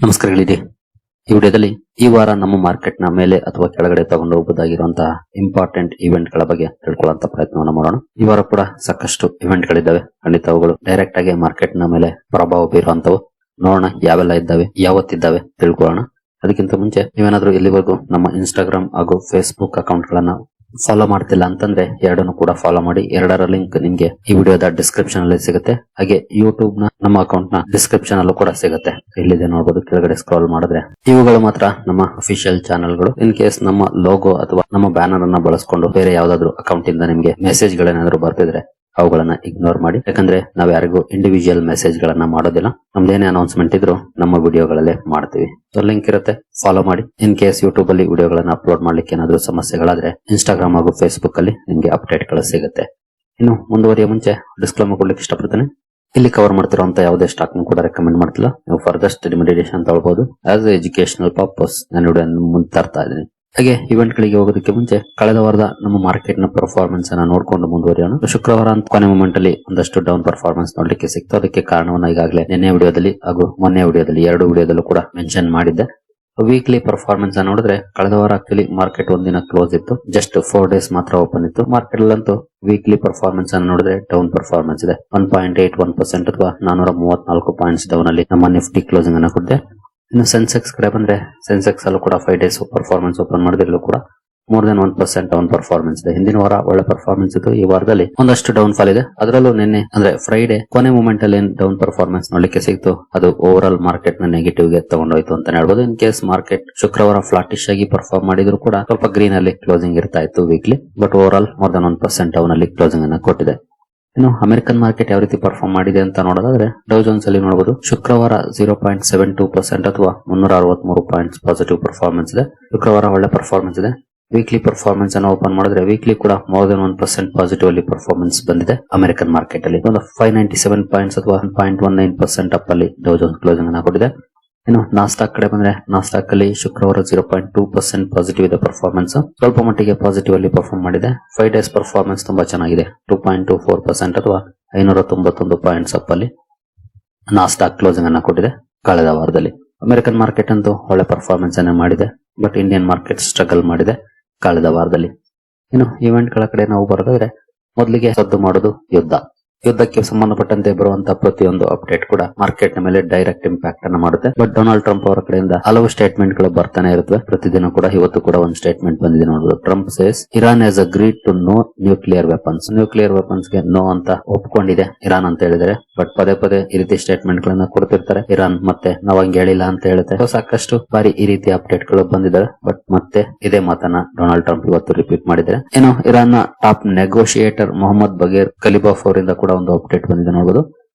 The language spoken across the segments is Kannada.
ನಮಸ್ಕಾರಗಳಿದೆ. ಈ ವಿಡಿಯೋದಲ್ಲಿ ಈ ವಾರ ನಮ್ಮ ಮಾರ್ಕೆಟ್ ನ ಮೇಲೆ ಅಥವಾ ಕೆಳಗಡೆ ತಗೊಂಡು ಹೋಗಬಹುದಾಗಿರುವಂತಹ ಇಂಪಾರ್ಟೆಂಟ್ ಇವೆಂಟ್ ಗಳ ಬಗ್ಗೆ ತಿಳ್ಕೊಳ್ಳುವಂತ ಪ್ರಯತ್ನವನ್ನು ಮಾಡೋಣ. ಈ ವಾರ ಕೂಡ ಸಾಕಷ್ಟು ಇವೆಂಟ್ ಗಳಿದ್ದಾವೆ. ಖಂಡಿತ ಅವುಗಳು ಡೈರೆಕ್ಟ್ ಆಗಿ ಮಾರ್ಕೆಟ್ ನ ಮೇಲೆ ಪ್ರಭಾವ ಬೀರುವಂತವು. ನೋಡೋಣ ಯಾವೆಲ್ಲ ಇದ್ದಾವೆ, ಯಾವತ್ತಿದ್ದಾವೆ ತಿಳ್ಕೊಳ್ಳೋಣ. ಅದಕ್ಕಿಂತ ಮುಂಚೆ ನೀವೇನಾದ್ರೂ ಇಲ್ಲಿವರೆಗೂ ನಮ್ಮ ಇನ್ಸ್ಟಾಗ್ರಾಮ್ ಹಾಗೂ ಫೇಸ್ಬುಕ್ ಅಕೌಂಟ್ ಗಳನ್ನ ಫಾಲೋ ಮಾಡ್ತಿಲ್ಲ ಅಂತಂದ್ರೆ ಎರಡನ್ನು ಕೂಡ ಫಾಲೋ ಮಾಡಿ. ಎರಡರ ಲಿಂಕ್ ನಿಮ್ಗೆ ಈ ವಿಡಿಯೋದ ಡಿಸ್ಕ್ರಿಪ್ಷನ್ ಅಲ್ಲಿ ಸಿಗುತ್ತೆ. ಹಾಗೆ ಯೂಟ್ಯೂಬ್ ನ ನಮ್ಮ ಅಕೌಂಟ್ ನ ಡಿಸ್ಕ್ರಿಪ್ಷನ್ ಅಲ್ಲೂ ಕೂಡ ಸಿಗುತ್ತೆ. ಇಲ್ಲಿದೆ ನೋಡಬಹುದು, ಕೆಳಗಡೆ ಸ್ಕ್ರಾಲ್ ಮಾಡಿದ್ರೆ ಇವುಗಳು ಮಾತ್ರ ನಮ್ಮ ಅಫಿಷಿಯಲ್ ಚಾನೆಲ್ ಗಳು. ಇನ್ ಕೇಸ್ ನಮ್ಮ ಲೋಗೋ ಅಥವಾ ನಮ್ಮ ಬ್ಯಾನರ್ ಅನ್ನ ಬಳಸ್ಕೊಂಡು ಬೇರೆ ಯಾವ್ದಾದ್ರು ಅಕೌಂಟ್ ಇಂದ ನಿಮ್ಗೆ ಮೆಸೇಜ್ ಗಳೇನಾದ್ರೂ ಬರ್ತಿದ್ರೆ ಅವುಗಳನ್ನ ಇಗ್ನೋರ್ ಮಾಡಿ. ಯಾಕಂದ್ರೆ ನಾವ್ ಯಾರಿಗೂ ಇಂಡಿವಿಜುವಲ್ ಮೆಸೇಜ್ ಗಳನ್ನ ಮಾಡೋದಿಲ್ಲ. ನಮ್ದೇನೇ ಅನೌನ್ಸ್ಮೆಂಟ್ ಇದ್ರು ನಮ್ಮ ವಿಡಿಯೋಗಳಲ್ಲೇ ಮಾಡ್ತೀವಿ. ಲಿಂಕ್ ಇರುತ್ತೆ, ಫಾಲೋ ಮಾಡಿ. ಇನ್ ಕೇಸ್ ಯೂಟ್ಯೂಬ್ ಅಲ್ಲಿ ವಿಡಿಯೋಗಳನ್ನ ಅಪ್ಲೋಡ್ ಮಾಡ್ಲಿಕ್ಕೆ ಏನಾದ್ರೂ ಸಮಸ್ಯೆಗಳಾದ್ರೆ ಇನ್ಸ್ಟಾಗ್ರಾಮ್ ಹಾಗೂ ಫೇಸ್ಬುಕ್ ಅಲ್ಲಿ ನಿಮ್ಗೆ ಅಪ್ಡೇಟ್ ಗಳು ಸಿಗುತ್ತೆ. ಇನ್ನು ಮುಂದುವರಿಯ ಮುಂಚೆ ಡಿಸ್ಕ್ಲೇಮರ್ ಕೊಡ್ಲಿಕ್ಕೆ ಇಷ್ಟಪಡ್ತೇನೆ. ಇಲ್ಲಿ ಕವರ್ ಮಾಡ್ತಿರುವಂತ ಯಾವುದೇ ಸ್ಟಾಕ್ ಕೂಡ ರೆಕಮೆಂಡ್ ಮಾಡ್ತಿಲ್ಲ. ನೀವು ಫರ್ದರ್ ಡಿಮಿಡಿಯೇಷನ್ ತಗೊಳ್ಬಹುದು. ಆಸ್ ಎಜುಕೇಶನಲ್ ಪರ್ಪಸ್ ನಾನು ವಿಡಿಯೋ ಮುಂದೆ ತರ್ತಾ ಇದ್ದೀನಿ. ಹಾಗೆ ಇವೆಂಟ್ ಗಳಿಗೆ ಹೋಗೋದಕ್ಕೆ ಮುಂಚೆ ಕಳೆದ ವಾರದ ನಮ್ಮ ಮಾರ್ಕೆಟ್ ನ ಪರ್ಫಾರ್ಮೆನ್ಸ್ ಅನ್ನ ನೋಡ್ಕೊಂಡು ಮುಂದುವರಿಯೋಣ. ಶುಕ್ರವಾರ ಅಂತ ಕೊನೆ ಮೂಮೆಂಟ್ ಅಲ್ಲಿ ಒಂದಷ್ಟು ಡೌನ್ ಪರ್ಫಾರ್ಮೆನ್ಸ್ ನೋಡ್ಲಿಕ್ಕೆ ಸಿಕ್ತು. ಅದಕ್ಕೆ ಕಾರಣವನ್ನ ಈಗಾಗಲೇ ನಿನ್ನೆ ವಿಡಿಯೋದಲ್ಲಿ ಹಾಗೂ ಮೊನ್ನೆ ವಿಡಿಯೋದಲ್ಲಿ ಎರಡು ವಿಡಿಯೋದಲ್ಲೂ ಕೂಡ ಮೆನ್ಷನ್ ಮಾಡಿದ್ದೆ. ವೀಕ್ಲಿ ಪರ್ಫಾರ್ಮೆನ್ಸ್ ನೋಡಿದ್ರೆ ಕಳೆದ ವಾರ ಆಕ್ಚುಲಿ ಮಾರ್ಕೆಟ್ ಒಂದಿನ ಕ್ಲೋಸ್ ಇತ್ತು. ಜಸ್ಟ್ 4 days ಮಾತ್ರ ಓಪನ್ ಇತ್ತು. ಮಾರ್ಕೆಟ್ ಅಲ್ಲಂತೂ ವೀಕ್ಲಿ ಪರ್ಫಾರ್ಮೆನ್ಸ್ ಅನ್ನು ನೋಡಿದ್ರೆ ಡೌನ್ ಪರ್ಫಾರ್ಮೆನ್ಸ್ ಇದೆ. 1.81% ಅಥವಾ 434 ಪಾಯಿಂಟ್ಸ್ ಡೌನ್ ಅಲ್ಲಿ ನಮ್ಮ ನಿಫ್ಟಿ ಕ್ಲೋಸಿಂಗ್ ಅನ್ನು ಕೊಟ್ಟಿದೆ. ಇನ್ನು ಸೆನ್ಸೆಕ್ಸ್ ಕಡೆ ಬಂದ್ರೆ ಸೆನ್ಸೆಕ್ಸ್ ಅಲ್ಲೂ ಕೂಡ 5 days ಪರ್ಫಾರ್ಮೆನ್ಸ್ ಓಪನ್ ಮಾಡಿದ್ರು ಕೂಡ ಮೋರ್ ದನ್ 1% ಡೌನ್ ಪರ್ಫಾರ್ಮೆನ್ಸ್ ಇದೆ. ಹಿಂದಿನ ವಾರ ಒಳ್ಳೆ ಪರ್ಫಾರ್ಮೆನ್ಸ್ ಇತ್ತು. ಈ ವಾರದಲ್ಲಿ ಒಂದಷ್ಟು ಡೌನ್ ಫಾಲ್ ಇದೆ. ಅದರಲ್ಲೂ ನಿನ್ನೆ ಅಂದ್ರೆ ಫ್ರೈಡೆ ಕೊನೆ ಮೂಮೆಂಟ್ ಅಲ್ಲಿ ಡೌನ್ ಪರ್ಫಾರ್ಮೆನ್ಸ್ ನೋಡ್ಲಿಕ್ಕೆ ಸಿಕ್ತು. ಅದು ಓವರ್ ಆಲ್ ಮಾರ್ಕೆಟ್ ನ ನೆಗೆಟಿವ್ ಗೆ ತಗೊಂಡೋಯ್ತು ಅಂತ ಹೇಳ್ಬೋದು. ಇನ್ ಕೇಸ್ ಮಾರ್ಕೆಟ್ ಶುಕ್ರವಾರ ಫ್ಲಾಟಿಶ್ ಆಗಿ ಪರ್ಫಾರ್ಮ್ ಮಾಡಿದ್ರು ಕೂಡ ಸ್ವಲ್ಪ ಗ್ರೀನ್ ಅಲ್ಲಿ ಕ್ಲೋಸಿಂಗ್ ಇರ್ತಾ ಇತ್ತು weekly. But over all more than 1% down ಅಲ್ಲಿ ಕ್ಲೋಸಿಂಗ್ ಅನ್ನ ಕೊಟ್ಟಿದೆ. ಇನ್ನು ಅಮೆರಿಕನ್ ಮಾರ್ಕೆಟ್ ಯಾವ ರೀತಿ ಪರ್ಫಾರ್ಮ್ ಮಾಡಿದೆ ಅಂತ ನೋಡೋದಾದ್ರೆ ಡೌ ಜೋನ್ಸ್ ಅಲ್ಲಿ ನೋಡಬಹುದು ಶುಕ್ರವಾರ 0.72% ಅಥವಾ 363 ಪಾಯಿಂಟ್ಸ್ ಪಾಸಿಟಿವ್ ಪರ್ಫಾರ್ಮೆನ್ಸ್ ಇದೆ. ಶುಕ್ರವಾರ ಒಳ್ಳೆ ಪರ್ಫಾರ್ಮೆನ್ಸ್ ಇದೆ. ವೀಕ್ಲಿ ಪರ್ಫಾರ್ಮೆನ್ಸ್ ಅನ್ನು ಓಪನ್ ಮಾಡಿದ್ರೆ ವೀಕ್ಲಿ ಕೂಡ ಮೋರ್ ದನ್ 1% ಪಾಸಿಟಿವ್ ಅಲ್ಲಿ ಪರ್ಫಾರ್ಮೆನ್ಸ್ ಬಂದಿದೆ ಅಮೆರಿಕನ್ ಮಾರ್ಕೆಟ್ ಅಲ್ಲಿ. 597 ಪಾಯಿಂಟ್ಸ್ ಅಥವಾ 1.19% ಅಪ್ ಅಲ್ಲಿ ಡೌ ಜೋನ್ಸ್ ಕ್ಲೋಸಿಂಗ್ ಅನ್ನ ಕೊಟ್ಟಿದೆ. ಇನ್ನು ನಾಸ್ಟಾಕ್ ಕಡೆ ಬಂದ್ರೆ ನಾಸ್ಟಾಕ್ ಅಲ್ಲಿ ಶುಕ್ರವಾರ 0.2% ಪಾಸಿಟಿವ್ ಇದೆ ಪರ್ಫಾರ್ಮೆನ್ಸ್. ಸ್ವಲ್ಪ ಮಟ್ಟಿಗೆ ಪಾಸಿಟಿವ್ ಅಲ್ಲಿ ಪರ್ಫಾರ್ಮ್ ಮಾಡಿದೆ. 5 days ಪರ್ಫಾರ್ಮೆನ್ಸ್ ತುಂಬಾ ಚೆನ್ನಾಗಿದೆ. 2.24% ಅಥವಾ 591 ಪಾಯಿಂಟ್ಸ್ ಅಪ್ ಅಲ್ಲಿ ನಾಸ್ಟಾಕ್ ಕ್ಲೋಸಿಂಗ್ ಅನ್ನ ಕೊಟ್ಟಿದೆ ಕಳೆದ ವಾರದಲ್ಲಿ. ಅಮೆರಿಕನ್ ಮಾರ್ಕೆಟ್ ಅಂತೂ ಒಳ್ಳೆ ಪರ್ಫಾರ್ಮೆನ್ಸ್ ಅನ್ನ ಮಾಡಿದೆ. ಬಟ್ ಇಂಡಿಯನ್ ಮಾರ್ಕೆಟ್ ಸ್ಟ್ರಗಲ್ ಮಾಡಿದೆ ಕಳೆದ ವಾರದಲ್ಲಿ. ಇನ್ನು ಇವೆಂಟ್ ಗಳ ಕಡೆ ನಾವು ಬರೋದಾದ್ರೆ ಮೊದಲಿಗೆ ಸದ್ದು ಮಾಡೋದು ಯುದ್ಧಕ್ಕೆ ಸಂಬಂಧಪಟ್ಟಂತೆ ಬರುವಂತಹ ಪ್ರತಿಯೊಂದು ಅಪ್ಡೇಟ್ ಕೂಡ ಮಾರ್ಕೆಟ್ ನ ಮೇಲೆ ಡೈರೆಕ್ಟ್ ಇಂಪ್ಯಾಕ್ಟ್ ಅನ್ನ ಮಾಡುತ್ತೆ. ಬಟ್ ಡೊನಾಲ್ಡ್ ಟ್ರಂಪ್ ಅವರ ಕಡೆಯಿಂದ ಹಲವು ಸ್ಟೇಟ್ಮೆಂಟ್ ಗಳು ಬರ್ತಾನೆ ಇರುತ್ತವೆ ಪ್ರತಿದಿನ ಕೂಡ. ಇವತ್ತು ಕೂಡ ಒಂದು ಸ್ಟೇಟ್ಮೆಂಟ್ ಬಂದಿದೆ ನೋಡಬಹುದು. Trump says Iran has agreed to no nuclear weapons. Nuclear weapons ಗೆ ನೋ ಅಂತ ಒಪ್ಕೊಂಡಿದೆ ಇರಾನ್ ಅಂತ ಹೇಳಿದರೆ. ಬಟ್ ಪದೇ ಪದೇ ಈ ರೀತಿ ಸ್ಟೇಟ್ಮೆಂಟ್ ಗಳನ್ನ ಕೊಡ್ತಿರ್ತಾರೆ ಇರಾನ್. ಮತ್ತೆ ನಾವ್ ಹಂಗೆ ಹೇಳಿಲ್ಲ ಅಂತ ಹೇಳುತ್ತೆ. ಸಾಕಷ್ಟು ಬಾರಿ ಈ ರೀತಿ ಅಪ್ಡೇಟ್ ಗಳು ಬಂದಿದ್ದಾವೆ. ಬಟ್ ಮತ್ತೆ ಇದೇ ಮಾತನ್ನ ಡೊನಾಲ್ಡ್ ಟ್ರಂಪ್ ಇವತ್ತು ರಿಪೀಟ್ ಮಾಡಿದ್ದಾರೆ. ಏನು ಇರಾನ್ ನ ಟಾಪ್ ನೆಗೋಷಿಯೇಟರ್ ಮೊಹಮ್ಮದ್ ಬಗೇರ್ ಕಲಿಬಾಫ್ ಅವರಿಂದ ಕೂಡ ಒಂದು ಅಪ್ಡೇಟ್ ಬಂದಿದೆ ನೋಡಬಹುದು.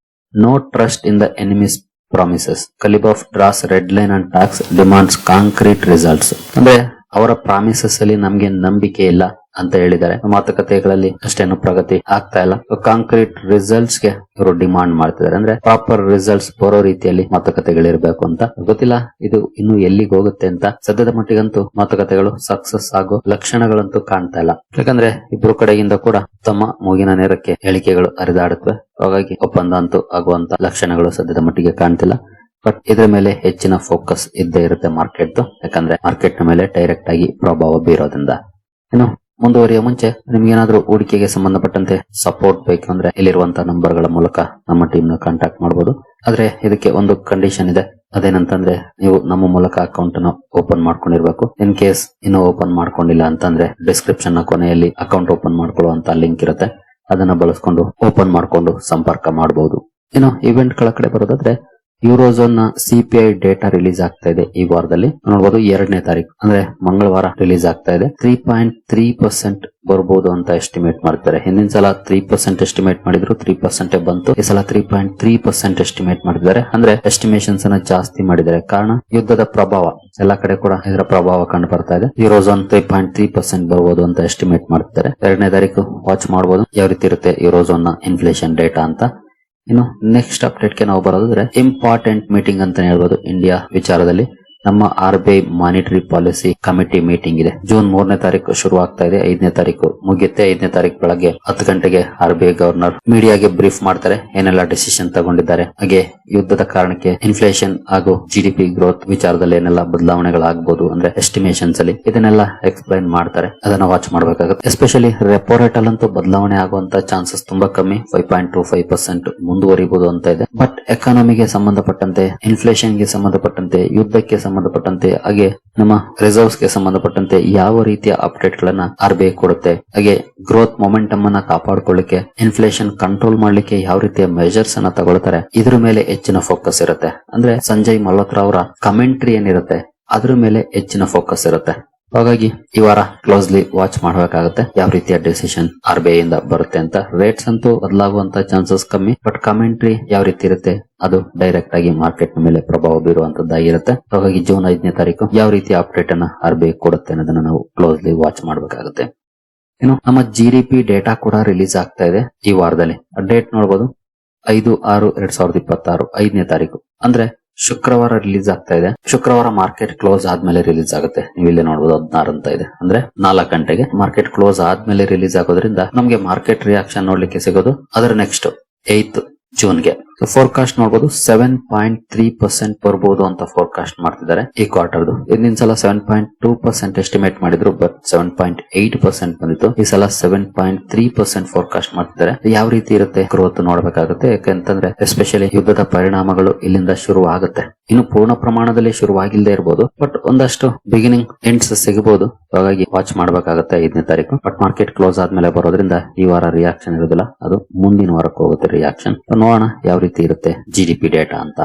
No trust in the enemies promises. Qalibaf draws red line and talks demands concrete results. ಅಂದ್ರೆ ಅವರ ಪ್ರಾಮಿಸಸ್ ಅಲ್ಲಿ ನಮ್ಗೆ ನಂಬಿಕೆ ಇಲ್ಲ ಅಂತ ಹೇಳಿದ್ದಾರೆ. ಮಾತುಕತೆಗಳಲ್ಲಿ ಅಷ್ಟೇನು ಪ್ರಗತಿ ಆಗ್ತಾ ಇಲ್ಲ. ಕಾಂಕ್ರೀಟ್ ರಿಸಲ್ಟ್ಸ್ ಗೆ ಇವರು ಡಿಮಾಂಡ್ ಮಾಡ್ತಿದ್ದಾರೆ. ಅಂದ್ರೆ ಪ್ರಾಪರ್ ರಿಸಲ್ಟ್ಸ್ ಬರೋ ರೀತಿಯಲ್ಲಿ ಮಾತುಕತೆಗಳಿರ್ಬೇಕು ಅಂತ. ಗೊತ್ತಿಲ್ಲ ಇದು ಇನ್ನು ಎಲ್ಲಿಗೆ ಹೋಗುತ್ತೆ ಅಂತ. ಸದ್ಯದ ಮಟ್ಟಿಗಂತೂ ಮಾತುಕತೆಗಳು ಸಕ್ಸಸ್ ಆಗೋ ಲಕ್ಷಣಗಳಂತೂ ಕಾಣ್ತಾ ಇಲ್ಲ. ಯಾಕಂದ್ರೆ ಇಬ್ರು ಕಡೆಯಿಂದ ಕೂಡ ತಮ್ಮ ಮೂಗಿನ ನೇರಕ್ಕೆ ಹೇಳಿಕೆಗಳು ಹರಿದಾಡುತ್ತವೆ. ಹಾಗಾಗಿ ಒಪ್ಪಂದ ಅಂತೂ ಆಗುವಂತ ಲಕ್ಷಣಗಳು ಸದ್ಯದ ಮಟ್ಟಿಗೆ ಕಾಣ್ತಿಲ್ಲ. ಬಟ್ ಇದ್ರ ಮೇಲೆ ಹೆಚ್ಚಿನ ಫೋಕಸ್ ಇದ್ದೇ ಇರುತ್ತೆ ಮಾರ್ಕೆಟ್. ಯಾಕಂದ್ರೆ ಮಾರ್ಕೆಟ್ ನ ಮೇಲೆ ಡೈರೆಕ್ಟ್ ಆಗಿ ಪ್ರಭಾವ ಬೀರೋದ್ರಿಂದ. ಇನ್ನು ಮುಂದುವರಿಯ ಮುಂಚೆ ನಿಮ್ಗೇನಾದ್ರೂ ಹೂಡಿಕೆಗೆ ಸಂಬಂಧಪಟ್ಟಂತೆ ಸಪೋರ್ಟ್ ಬೇಕು ಅಂದ್ರೆ ಇಲ್ಲಿರುವಂತಹ ನಂಬರ್ ಗಳ ಮೂಲಕ ನಮ್ಮ ಟೀಮ್ ನ ಕಾಂಟ್ಯಾಕ್ಟ್ ಮಾಡಬಹುದು. ಆದ್ರೆ ಇದಕ್ಕೆ ಒಂದು ಕಂಡೀಷನ್ ಇದೆ. ಅದೇನಂತಂದ್ರೆ ನೀವು ನಮ್ಮ ಮೂಲಕ ಅಕೌಂಟ್ ಅನ್ನು ಓಪನ್ ಮಾಡ್ಕೊಂಡಿರ್ಬೇಕು. ಇನ್ ಕೇಸ್ ಇನ್ನು ಓಪನ್ ಮಾಡ್ಕೊಂಡಿಲ್ಲ ಅಂತಂದ್ರೆ ಡಿಸ್ಕ್ರಿಪ್ಷನ್ ನ ಕೊನೆಯಲ್ಲಿ ಅಕೌಂಟ್ ಓಪನ್ ಮಾಡ್ಕೊಳ್ಳುವಂತ ಲಿಂಕ್ ಇರುತ್ತೆ. ಅದನ್ನ ಬಳಸ್ಕೊಂಡು ಓಪನ್ ಮಾಡ್ಕೊಂಡು ಸಂಪರ್ಕ ಮಾಡಬಹುದು. ಇನ್ನು ಇವೆಂಟ್ ಗಳ ಕಡೆ ಬರೋದಾದ್ರೆ ಯೂರೋಝೋನ್ ನ ಸಿಪಿಐ ಡೇಟಾ ರಿಲೀಸ್ ಆಗ್ತಾ ಇದೆ ಈ ವಾರದಲ್ಲಿ. ನೋಡಬಹುದು 2ನೇ ತಾರೀಕು ಅಂದ್ರೆ ಮಂಗಳವಾರ ರಿಲೀಸ್ ಆಗ್ತಾ ಇದೆ. 3.3% ಬರ್ಬೋದು ಅಂತ ಎಸ್ಟಿಮೇಟ್ ಮಾಡ್ತಾರೆ. ಹಿಂದಿನ ಸಲ 3% ಎಸ್ಟಿಮೇಟ್ ಮಾಡಿದ್ರು, 3% ಬಂತು. ಈ ಸಲ 3.3% ಎಸ್ಟಿಮೇಟ್ ಮಾಡಿದ್ದಾರೆ. ಅಂದ್ರೆ ಎಸ್ಟಿಮೇಷನ್ಸ್ ಅನ್ನ ಜಾಸ್ತಿ ಮಾಡಿದ್ದಾರೆ. ಕಾರಣ ಯುದ್ಧದ ಪ್ರಭಾವ. ಎಲ್ಲಾ ಕಡೆ ಕೂಡ ಇದರ ಪ್ರಭಾವ ಕಂಡು ಬರ್ತಾ ಇದೆ. ಯೂರೋಝೋನ್ 3.3% ಬರ್ಬೋದು ಅಂತ ಎಸ್ಟಿಮೇಟ್ ಮಾಡ್ತಿದ್ದಾರೆ. 2ನೇ ತಾರೀಕು ವಾಚ್ ಮಾಡಬಹುದು ಯಾವ ರೀತಿ ಇರುತ್ತೆ ಯೂರೋಝೋನ್ ನ ಇನ್ಫ್ಲೇಷನ್ ಡೇಟಾ ಅಂತ. ಇನ್ನು ನೆಕ್ಸ್ಟ್ ಅಪ್ಡೇಟ್ ಗೆ ನಾವು ಬರೋದಾದ್ರೆ ಇಂಪಾರ್ಟೆಂಟ್ ಮೀಟಿಂಗ್ ಅಂತಾನೆ ಹೇಳ್ಬೋದು ಇಂಡಿಯಾ ವಿಚಾರದಲ್ಲಿ. ನಮ್ಮ RBI monetary policy committee meeting ಇದೆ. ಜೂನ್ 3ನೇ ತಾರೀಕು ಶುರು ಆಗ್ತಾ ಇದೆ, 5ನೇ ತಾರೀಕು ಮುಗಿಯುತ್ತೆ. 5ನೇ ತಾರೀಕು ಬೆಳಗ್ಗೆ 10 ಗಂಟೆಗೆ RBI ಗವರ್ನರ್ ಮೀಡಿಯಾಗೆ ಬ್ರೀಫ್ ಮಾಡ್ತಾರೆ, ಏನೆಲ್ಲ ಡಿಸಿಷನ್ ತಗೊಂಡಿದ್ದಾರೆ, ಹಾಗೆ ಯುದ್ಧದ ಕಾರಣಕ್ಕೆ ಇನ್ಫ್ಲೇಷನ್ ಹಾಗೂ GDP ಗ್ರೋತ್ ವಿಚಾರದಲ್ಲಿ ಏನೆಲ್ಲ ಬದಲಾವಣೆಗಳಾಗಬಹುದು ಅಂದ್ರೆ ಎಸ್ಟಿಮೇಷನ್ಸ್ ಅಲ್ಲಿ, ಇದನ್ನೆಲ್ಲ ಎಕ್ಸ್ಪ್ಲೈನ್ ಮಾಡ್ತಾರೆ. ಅದನ್ನ ವಾಚ್ ಮಾಡಬೇಕಾಗುತ್ತೆ. ಎಸ್ಪೆಷಲಿ ರೆಪೋ ರೇಟ್ ಅಲ್ಲಂತೂ ಬದಲಾವಣೆ ಆಗುವಂತ ಚಾನ್ಸಸ್ ತುಂಬಾ ಕಮ್ಮಿ, 5.25% ಮುಂದುವರಿಬಹುದು ಅಂತ ಇದೆ. ಬಟ್ ಎಕಾನಮಿಗೆ ಸಂಬಂಧಪಟ್ಟಂತೆ, ಇನ್ಫ್ಲೇಷನ್ ಗೆ ಸಂಬಂಧಪಟ್ಟಂತೆ, ಯುದ್ಧಕ್ಕೆ ಸಂಬಂಧಪಟ್ಟಂತೆ, ಹಾಗೆ ನಮ್ಮ ರಿಸರ್ವ್ಸ್ ಗೆ ಸಂಬಂಧಪಟ್ಟಂತೆ ಯಾವ ರೀತಿಯ ಅಪ್ಡೇಟ್ ಗಳನ್ನ RBI ಕೊಡುತ್ತೆ, ಹಾಗೆ ಗ್ರೋತ್ ಮೊಮೆಂಟಮ್ ಅನ್ನ ಕಾಪಾಡಿಕೊಳ್ಳಿಕ್ಕೆ, ಇನ್ಫ್ಲೇಷನ್ ಕಂಟ್ರೋಲ್ ಮಾಡ್ಲಿಕ್ಕೆ ಯಾವ ರೀತಿಯ ಮೆಜರ್ಸ್ ಅನ್ನ ತಗೊಳ್ತಾರೆ, ಇದ್ರ ಮೇಲೆ ಹೆಚ್ಚಿನ ಫೋಕಸ್ ಇರುತ್ತೆ. ಅಂದ್ರೆ ಸಂಜಯ್ ಮಲ್ಹೋತ್ರಾ ಅವರ ಕಮೆಂಟ್ರಿ ಏನಿರುತ್ತೆ ಅದ್ರ ಮೇಲೆ ಹೆಚ್ಚಿನ ಫೋಕಸ್ ಇರುತ್ತೆ. ಹಾಗಾಗಿ ಈ ವಾರ ಕ್ಲೋಸ್ಲಿ ವಾಚ್ ಮಾಡಬೇಕಾಗುತ್ತೆ ಯಾವ ರೀತಿಯ ಡಿಸಿಷನ್ RBI ಇಂದ ಬರುತ್ತೆ ಅಂತ. ರೇಟ್ಸ್ ಅಂತೂ ಬದಲಾಗುವಂತ ಚಾನ್ಸಸ್ ಕಮ್ಮಿ, ಬಟ್ ಕಮೆಂಟ್ರಿ ಯಾವ ರೀತಿ ಇರುತ್ತೆ ಅದು ಡೈರೆಕ್ಟ್ ಆಗಿ ಮಾರ್ಕೆಟ್ ಮೇಲೆ ಪ್ರಭಾವ ಬೀರುವಂತದ್ದಾಗಿರುತ್ತೆ. ಹಾಗಾಗಿ ಜೂನ್ 5ನೇ ತಾರೀಕು ಯಾವ ರೀತಿಯ ಅಪ್ಡೇಟ್ ಅನ್ನ RBI ಕೊಡುತ್ತೆ ಅನ್ನೋದನ್ನ ನಾವು ಕ್ಲೋಸ್ಲಿ ವಾಚ್ ಮಾಡಬೇಕಾಗುತ್ತೆ. ಇನ್ನು ನಮ್ಮ GDP ಡೇಟಾ ಕೂಡ ರಿಲೀಸ್ ಆಗ್ತಾ ಇದೆ ಈ ವಾರದಲ್ಲಿ. ಡೇಟ್ ನೋಡಬಹುದು 5/6/2026 5ನೇ ತಾರೀಕು ಅಂದ್ರೆ ಶುಕ್ರವಾರ ರಿಲೀಸ್ ಆಗ್ತಾ ಇದೆ. ಶುಕ್ರವಾರ ಮಾರ್ಕೆಟ್ ಕ್ಲೋಸ್ ಆದ್ಮೇಲೆ ರಿಲೀಸ್ ಆಗುತ್ತೆ. ನೀವು ಇಲ್ಲಿ ನೋಡಬಹುದು 16 ಅಂತ ಇದೆ, ಅಂದ್ರೆ 4 ಗಂಟೆಗೆ ಮಾರ್ಕೆಟ್ ಕ್ಲೋಸ್ ಆದ್ಮೇಲೆ ರಿಲೀಸ್ ಆಗೋದ್ರಿಂದ ನಮಗೆ ಮಾರ್ಕೆಟ್ ರಿಯಾಕ್ಷನ್ ನೋಡ್ಲಿಕ್ಕೆ ಸಿಗೋದು ಅದರ ನೆಕ್ಸ್ಟ್ 8th ಜೂನ್ಗೆ. ಫೋರ್ಕಾಸ್ಟ್ ನೋಡಬಹುದು 7.3% ಬರ್ಬೋದು ಅಂತ ಫೋರ್ಕಾಸ್ಟ್ ಮಾಡ್ತಿದ್ದಾರೆ ಈ ಕ್ವಾರ್ಟರ್ದು. ಹಿಂದಿನ ಸಲ 7.2% ಎಸ್ಟಿಮೇಟ್ ಮಾಡಿದ್ರು, ಬಟ್ 7.8% ಬಂದಿತ್ತು. ಈ ಸಲ 7.3% ಫೋರ್ಕಾಸ್ಟ್ ಮಾಡ್ತಿದ್ದಾರೆ. ಯಾವ ರೀತಿ ಇರುತ್ತೆ ಗ್ರೋತ್ ನೋಡ್ಬೇಕಾಗುತ್ತೆ, ಯಾಕಂತಂದ್ರೆ ಎಸ್ಪೆಷಲಿ ಯುದ್ಧದ ಪರಿಣಾಮಗಳು ಇಲ್ಲಿಂದ ಶುರು ಆಗುತ್ತೆ. ಇನ್ನು ಪೂರ್ಣ ಪ್ರಮಾಣದಲ್ಲಿ ಶುರುವಾಗಿಲ್ಲದೆ ಇರಬಹುದು, ಬಟ್ ಒಂದಷ್ಟು ಬಿಗಿನಿಂಗ್ ಎಂಡ್ಸ್ ಸಿಗಬಹುದು. ಹಾಗಾಗಿ ವಾಚ್ ಮಾಡಬೇಕಾಗುತ್ತೆ 5ನೇ ತಾರೀಕು. ಬಟ್ ಮಾರ್ಕೆಟ್ ಕ್ಲೋಸ್ ಆದ್ಮೇಲೆ ಬರೋದ್ರಿಂದ ಈ ವಾರ ರಿಯಾಕ್ಷನ್ ಇರೋದಿಲ್ಲ, ಅದು ಮುಂದಿನ ವಾರಕ್ಕೆ ಹೋಗುತ್ತೆ ರಿಯಾಕ್ಷನ್. ನೋಡೋಣ ಯಾವ ರೀತಿ ಇರುತ್ತೆ GDP ಡೇಟಾ ಅಂತ.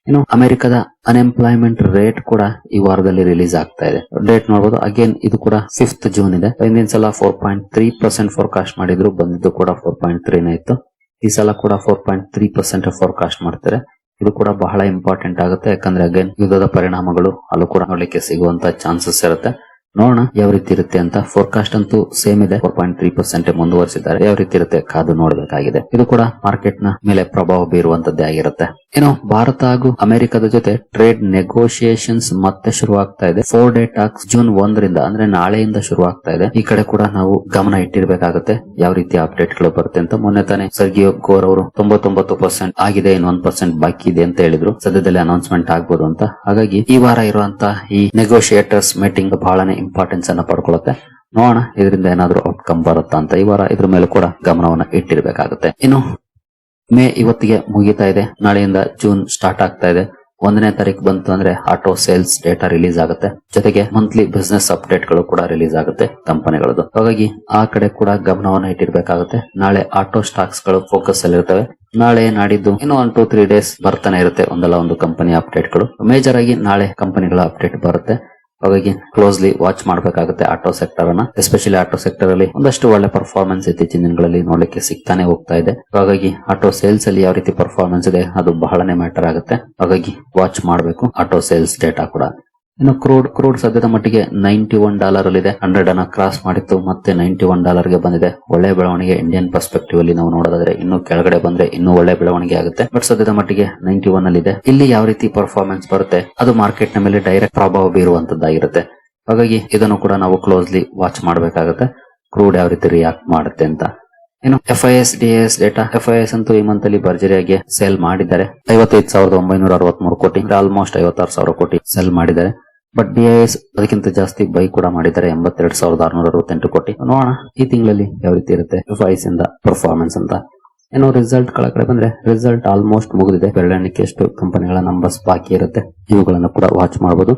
ಇನ್ನು ಅಮೆರಿಕದ ಅನ್ಎಂಪ್ಲಾಯ್ಮೆಂಟ್ ರೇಟ್ ಕೂಡ ಈ ವಾರದಲ್ಲಿ ರಿಲೀಸ್ ಆಗ್ತಾ ಇದೆ. ಡೇಟ್ ನೋಡಬಹುದು, ಅಗೇನ್ ಇದು ಕೂಡ 5th ಜೂನ್ ಇದೆ. ಹಿಂದಿನ ಸಲ 4.3% ಫೋರ್ಕಾಸ್ಟ್ ಮಾಡಿದ್ರು, ಬಂದಿದ್ದು ಕೂಡ 4.3 ಇತ್ತು. ಈ ಸಲ ಕೂಡ 4.3% ಫೋರ್ಕಾಸ್ಟ್ ಮಾಡ್ತಾರೆ. ಇದು ಕೂಡ ಬಹಳ ಇಂಪಾರ್ಟೆಂಟ್ ಆಗುತ್ತೆ, ಯಾಕಂದ್ರೆ ಅಗೇನ್ ಯುದ್ಧದ ಪರಿಣಾಮಗಳು ಅಲ್ಲೂ ಕೂಡ ನೋಡ್ಲಿಕ್ಕೆ ಸಿಗುವಂತ ಚಾನ್ಸಸ್ ಇರುತ್ತೆ. ನೋಡೋಣ ಯಾವ ರೀತಿ ಇರುತ್ತೆ ಅಂತ. ಫೋರ್ಕಾಸ್ಟ್ ಅಂತೂ ಸೇಮ್ ಇದೆ, 4.3% ಮುಂದುವರಿಸಿದ್ದಾರೆ. ಯಾವ ರೀತಿ ಇರುತ್ತೆ ಕಾದು ನೋಡಬೇಕಾಗಿದೆ. ಇದು ಕೂಡ ಮಾರ್ಕೆಟ್ ನ ಮೇಲೆ ಪ್ರಭಾವ ಬೀರುವಂತದ್ದೇ ಆಗಿರುತ್ತೆ. ಇನ್ನು ಭಾರತ ಹಾಗೂ ಅಮೆರಿಕದ ಜೊತೆ ಟ್ರೇಡ್ ನೆಗೋಷಿಯೇಷನ್ಸ್ ಮತ್ತೆ ಶುರುವಾಗ್ತಾ ಇದೆ. 4-day ಟಾಕ್ಸ್ ಜೂನ್ 1ರಿಂದ ಅಂದ್ರೆ ನಾಳೆಯಿಂದ ಶುರು ಆಗ್ತಾ ಇದೆ. ಈ ಕಡೆ ಕೂಡ ನಾವು ಗಮನ ಇಟ್ಟಿರ್ಬೇಕಾಗುತ್ತೆ ಯಾವ ರೀತಿಯ ಅಪ್ಡೇಟ್ ಗಳು ಬರುತ್ತೆ ಅಂತ. ಮೊನ್ನೆ ತಾನೇ ಸರ್ಗಿಯೋ ಗೋರ್ ಅವರು 99% ಆಗಿದೆ, ಇನ್ನು 1% ಬಾಕಿ ಇದೆ ಅಂತ ಹೇಳಿದ್ರು. ಸದ್ಯದಲ್ಲೇ ಅನೌನ್ಸ್ಮೆಂಟ್ ಆಗ್ಬೋದು ಅಂತ. ಹಾಗಾಗಿ ಈ ವಾರ ಇರುವಂತ ಈ ನೆಗೋಷಿಯೇಟರ್ಸ್ ಮೀಟಿಂಗ್ ಬಹಳನೇ ಇಂಪಾರ್ಟೆನ್ಸ್ ಅನ್ನ ಪಡ್ಕೊಳ್ಳುತ್ತೆ. ನೋಡೋಣ ಇದರಿಂದ ಏನಾದ್ರೂ ಔಟ್ಕಮ್ ಬರುತ್ತಾ ಅಂತ. ಈ ವಾರ ಇದ್ರ ಮೇಲೆ ಕೂಡ ಗಮನವನ್ನ ಇಟ್ಟಿರ್ಬೇಕಾಗುತ್ತೆ. ಇನ್ನು ಮೇ ಇವತ್ತಿಗೆ ಮುಗಿತಾ ಇದೆ, ನಾಳೆಯಿಂದ ಜೂನ್ ಸ್ಟಾರ್ಟ್ ಆಗ್ತಾ ಇದೆ. 1ನೇ ತಾರೀಕು ಬಂತು ಅಂದ್ರೆ ಆಟೋ ಸೇಲ್ಸ್ ಡೇಟಾ ರಿಲೀಸ್ ಆಗುತ್ತೆ, ಜೊತೆಗೆ ಮಂತ್ಲಿ ಬಿಸ್ನೆಸ್ ಅಪ್ಡೇಟ್ ಗಳು ಕೂಡ ರಿಲೀಸ್ ಆಗುತ್ತೆ ಕಂಪನಿಗಳದ್ದು. ಹಾಗಾಗಿ ಆ ಕಡೆ ಕೂಡ ಗಮನವನ್ನ ಇಟ್ಟಿರ್ಬೇಕಾಗುತ್ತೆ. ನಾಳೆ ಆಟೋ ಸ್ಟಾಕ್ಸ್ ಗಳು ಫೋಕಸ್ ಅಲ್ಲಿ ಇರ್ತವೆ. ನಾಳೆ ನಾಡಿದ್ದು ಇನ್ನು 1-2-3 ಡೇಸ್ ಬರ್ತಾನೆ ಇರುತ್ತೆ ಒಂದಲ್ಲ ಒಂದು ಕಂಪನಿ ಅಪ್ಡೇಟ್ ಗಳು. ಮೇಜರ್ ಆಗಿ ನಾಳೆ ಕಂಪನಿಗಳ ಅಪ್ಡೇಟ್ ಬರುತ್ತೆ. ಹಾಗಾಗಿ ಕ್ಲೋಸ್ಲಿ ವಾಚ್ ಮಾಡಬೇಕಾಗುತ್ತೆ ಆಟೋ ಸೆಕ್ಟರ್ ಅನ್ನ. ಎಸ್ಪೆಷಲಿ ಆಟೋ ಸೆಕ್ಟರ್ ಅಲ್ಲಿ ಒಂದಷ್ಟು ಒಳ್ಳೆ ಪರ್ಫಾರ್ಮೆನ್ಸ್ ಇತ್ತೀಚಿನ ದಿನಗಳಲ್ಲಿ ನೋಡ್ಲಿಕ್ಕೆ ಸಿಗ್ತಾನೆ ಹೋಗ್ತಾ ಇದೆ. ಹಾಗಾಗಿ ಆಟೋ ಸೇಲ್ಸ್ ಅಲ್ಲಿ ಯಾವ ರೀತಿ ಪರ್ಫಾರ್ಮೆನ್ಸ್ ಇದೆ ಅದು ಬಹಳನೇ ಮ್ಯಾಟರ್ ಆಗುತ್ತೆ. ಹಾಗಾಗಿ ವಾಚ್ ಮಾಡಬೇಕು ಆಟೋ ಸೇಲ್ಸ್ ಡೇಟಾ ಕೂಡ. ಇನ್ನು ಕ್ರೂಡ್ ಸದ್ಯದ ಮಟ್ಟಿಗೆ $91 ಅಲ್ಲಿದೆ. 100 ಅನ್ನ ಕ್ರಾಸ್ ಮಾಡಿತ್ತು, ಮತ್ತೆ $91 ಗೆ ಬಂದಿದೆ. ಒಳ್ಳೆ ಬೆಳವಣಿಗೆ ಇಂಡಿಯನ್ ಪರ್ಸ್ಪೆಕ್ಟಿವ್ ಅಲ್ಲಿ ನಾವು ನೋಡೋದಾದ್ರೆ. ಇನ್ನು ಕೆಳಗಡೆ ಬಂದ್ರೆ ಇನ್ನೂ ಒಳ್ಳೆ ಬೆಳವಣಿಗೆ ಆಗುತ್ತೆ. ಬಟ್ ಸದ್ಯದ ಮಟ್ಟಿಗೆ 91 ಅಲ್ಲಿ ಇದೆ. ಇಲ್ಲಿ ಯಾವ ರೀತಿ ಪರ್ಫಾರ್ಮೆನ್ಸ್ ಬರುತ್ತೆ ಅದು ಮಾರ್ಕೆಟ್ ನ ಮೇಲೆ ಡೈರೆಕ್ಟ್ ಪ್ರಭಾವ ಬೀರುವಂತದ್ದಾಗಿರುತ್ತೆ. ಹಾಗಾಗಿ ಇದನ್ನು ಕೂಡ ನಾವು ಕ್ಲೋಸ್ಲಿ ವಾಚ್ ಮಾಡಬೇಕಾಗುತ್ತೆ, ಕ್ರೂಡ್ ಯಾವ ರೀತಿ ರಿಯಾಕ್ಟ್ ಮಾಡುತ್ತೆ ಅಂತ. ಇನ್ನು FIS DIS ಡೇಟಾ. FIS ಅಂತೂ ಈ ಮಂತ್ ಅಲ್ಲಿ ಭರ್ಜರಿಯಾಗಿ ಸೇಲ್ ಮಾಡಿದ್ದಾರೆ. 55,963 ಕೋಟಿ, ಆಲ್ಮೋಸ್ಟ್ 56,000 ಕೋಟಿ ಸೇಲ್ ಮಾಡಿದ್ದಾರೆ. ಬಟ್ DIS ಅದಕ್ಕಿಂತ ಜಾಸ್ತಿ ಬೈ ಕೂಡ ಮಾಡಿದ್ದಾರೆ, 82,668 ಕೋಟಿ. ನೋಡೋಣ ಈ ತಿಂಗಳಲ್ಲಿ ಯಾವ ರೀತಿ ಇರುತ್ತೆ FIS ಇಂದ ಪರ್ಫಾರ್ಮೆನ್ಸ್ ಅಂತ. ಏನೋ ರಿಸಲ್ಟ್ ಕಡೆ ಬಂದ್ರೆ ರಿಸಲ್ಟ್ ಆಲ್ಮೋಸ್ಟ್ ಮುಗಿದಿದೆ. ಬೆರಳೆಣಿಕೆ ಎಷ್ಟು ಕಂಪನಿಗಳ ನಂಬರ್ಸ್ ಬಾಕಿ ಇರುತ್ತೆ, ಇವುಗಳನ್ನು ಕೂಡ ವಾಚ್ ಮಾಡಬಹುದು.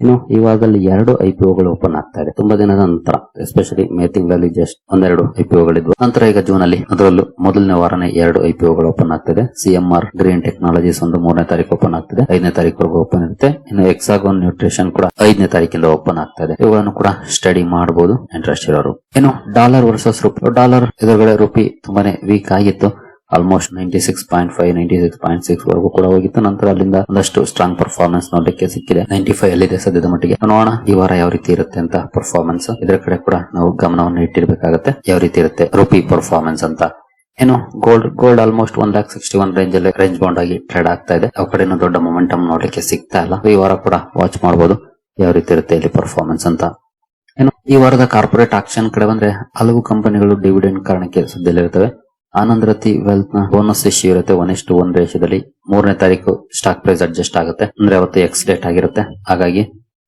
ಇನ್ನು ಈ ವಾರದಲ್ಲಿ 2 IPOಗಳು ಓಪನ್ ಆಗ್ತಾ ಇದೆ ತುಂಬಾ ದಿನದ ನಂತರ. ಎಸ್ಪೆಷಲಿ ಮೇ ತಿಂಗಳಲ್ಲಿ ಜಸ್ಟ್ 1-2 IPOಗಳಿದ್ವು. ನಂತರ ಈಗ ಜೂನ್ ಅಲ್ಲಿ ಅದರಲ್ಲೂ ಮೊದಲನೇ ವಾರನೇ 2 IPOಗಳು ಓಪನ್ ಆಗ್ತಿದೆ. CMR ಗ್ರೀನ್ ಟೆಕ್ನಾಲಜೀಸ್ ಒಂದು 3ನೇ ತಾರೀಕು ಓಪನ್ ಆಗ್ತಿದೆ, 5ನೇ ತಾರೀಕು ಓಪನ್ ಇರುತ್ತೆ. ಇನ್ನು ಹೆಕ್ಸಾಗಾನ್ ನ್ಯೂಟ್ರಿಷನ್ ಕೂಡ 5ನೇ ತಾರೀಕಿಂದ ಓಪನ್ ಆಗ್ತಾ ಇದೆ. ಇವುಗಳನ್ನು ಕೂಡ ಸ್ಟಡಿ ಮಾಡಬಹುದು ಇಂಟ್ರೆಸ್ಟ್ ಇರೋರು. ಇನ್ನು ಡಾಲರ್ ವರ್ಸಸ್ ರೂಪಿ. ಡಾಲರ್ ಎದುರುಗಡೆ ರೂಪಿ ತುಂಬಾನೇ ವೀಕ್ ಆಗಿತ್ತು. ಆಲ್ಮೋಸ್ಟ್ 96.5 96.6 ವರೆಗೂ ಕೂಡ ಹೋಗಿತ್ತು. ನಂತರ ಅಲ್ಲಿಂದ ಒಂದಷ್ಟು ಸ್ಟ್ರಾಂಗ್ ಪರ್ಫಾರ್ಮೆನ್ಸ್ ನೋಡಲಿಕ್ಕೆ ಸಿಕ್ಕಿದೆ. 95 ಅಲ್ಲಿದೆ ಸದ್ಯದ ಮಟ್ಟಿಗೆ. ನೋಡೋಣ ಈ ವಾರ ಯಾವ ರೀತಿ ಇರುತ್ತೆ ಅಂತ ಪರ್ಫಾರ್ಮೆನ್ಸ್. ಇದರ ಕಡೆ ಕೂಡ ನಾವು ಗಮನವನ್ನು ಇಟ್ಟಿರ್ಬೇಕಾಗುತ್ತೆ ಯಾವ ರೀತಿ ಇರುತ್ತೆ ರೂಪಿ ಪರ್ಫಾರ್ಮೆನ್ಸ್ ಅಂತ. ಏನು ಗೋಲ್ಡ್ ಆಲ್ಮೋಸ್ಟ್ 1,61,000 ರೇಂಜ್ ಬೌಂಡ್ ಆಗಿ ಟ್ರೇಡ್ ಆಗ್ತಾ ಇದೆ. ಯಾವ ಕಡೆನೂ ದೊಡ್ಡ ಮೊಮೆಂಟಮ್ ನೋಡ್ಲಿಕ್ಕೆ ಸಿಗ್ತಾ ಇಲ್ಲ. ಈ ವಾರ ಕೂಡ ವಾಚ್ ಮಾಡಬಹುದು ಯಾವ ರೀತಿ ಇರುತ್ತೆ ಇಲ್ಲಿ ಪರ್ಫಾರ್ಮೆನ್ಸ್ ಅಂತ. ಏನು ಈ ವಾರದ ಕಾರ್ಪೊರೇಟ್ ಆಕ್ಷನ್ ಕಡೆ ಬಂದ್ರೆ ಹಲವು ಕಂಪನಿಗಳು ಡಿವಿಡೆಂಡ್ ಕಾರಣಕ್ಕೆ ಸುದ್ದಿಯಲ್ಲಿರುತ್ತವೆ. ಆನಂದ್ ರತಿ ವೆಲ್ತ್ ನ ಬೋನಸ್ ಇಶ್ಯೂ ಇರುತ್ತೆ 1:1 ರೇಷಿಯೋದಲ್ಲಿ. 3ನೇ ತಾರೀಕು ಸ್ಟಾಕ್ ಪ್ರೈಸ್ ಅಡ್ಜಸ್ಟ್ ಆಗುತ್ತೆ, ಅಂದ್ರೆ ಅವತ್ತು ಎಕ್ಸ್ ಡೇಟ್ ಆಗಿರುತ್ತೆ. ಹಾಗಾಗಿ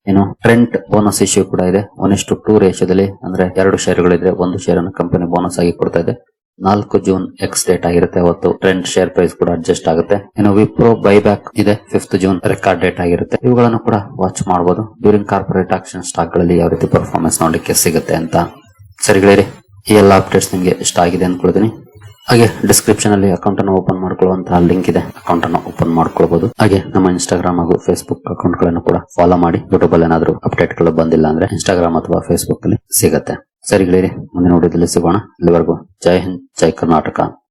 ಏನು ಟ್ರೆಂಟ್ ಬೋನಸ್ ಇಶ್ಯೂ ಕೂಡ ಇದೆ 1:2 ರೇಷಿಯೋದಲ್ಲಿ, ಅಂದ್ರೆ 2 ಶೇರ್ಗಳಿದ್ರೆ 1 ಶೇರ್ ಅನ್ನು ಕಂಪನಿ ಬೋನಸ್ ಆಗಿ ಕೊಡ್ತಾ ಇದೆ. 4 ಜೂನ್ ಎಕ್ಸ್ ಡೇಟ್ ಆಗಿರುತ್ತೆ, ಅವತ್ತು ಟ್ರೆಂಟ್ ಶೇರ್ ಪ್ರೈಸ್ ಕೂಡ ಅಡ್ಜಸ್ಟ್ ಆಗುತ್ತೆ. ಇನ್ನು ವಿಪ್ರೋ ಬೈಬ್ಯಾಕ್ ಇದೆ 5th ಜೂನ್ ರೆಕಾರ್ಡ್ ಡೇಟ್ ಆಗಿರುತ್ತೆ. ಇವುಗಳನ್ನು ಕೂಡ ವಾಚ್ ಮಾಡಬಹುದು ಡ್ಯೂರಿಂಗ್ ಕಾರ್ಪೊರೇಟ್ ಆಕ್ಷನ್ ಸ್ಟಾಕ್ ಗಳಲ್ಲಿ ಯಾವ ರೀತಿ ಪರ್ಫಾರ್ಮೆನ್ಸ್ ನೋಡಲಿಕ್ಕೆ ಸಿಗುತ್ತೆ ಅಂತ. ಸರಿಗಳಿರಿ, ಈ ಎಲ್ಲ ಅಪ್ಡೇಟ್ಸ್ ನಿಮಗೆ ಇಷ್ಟ ಆಗಿದೆ ಅನ್ಕೊಳ್ತೀನಿ. ಹಾಗೆ ಡಿಸ್ಕ್ರಿಪ್ಷನ್ ಅಲ್ಲಿ ಅಕೌಂಟ್ ಅನ್ನು ಓಪನ್ ಮಾಡ್ಕೊಳ್ಳುವಂತಹ ಲಿಂಕ್ ಇದೆ, ಅಕೌಂಟ್ ಅನ್ನು ಓಪನ್ ಮಾಡ್ಕೊಳ್ಬಹುದು. ಹಾಗೆ ನಮ್ಮ ಇನ್ಸ್ಟಾಗ್ರಾಮ್ ಹಾಗೂ ಫೇಸ್ಬುಕ್ ಅಕೌಂಟ್ ಗಳನ್ನು ಕೂಡ ಫಾಲೋ ಮಾಡಿ. ಯೂಟ್ಯೂಬ್ ಅಲ್ಲಿ ಏನಾದ್ರು ಅಪ್ಡೇಟ್ ಗಳು ಬಂದಿಲ್ಲ ಅಂದ್ರೆ ಇನ್ಸ್ಟಾಗ್ರಾಮ್ ಅಥವಾ ಫೇಸ್ಬುಕ್ ಅಲ್ಲಿ ಸಿಗುತ್ತೆ. ಸರಿಗಳಿರಿ, ಮುಂದಿನ ವಿಡಿಯೋದಲ್ಲಿ ಸಿಗೋಣ. ಇಲ್ಲಿವರೆಗೂ ಜೈ ಹಿಂದ್, ಜೈ ಕರ್ನಾಟಕ.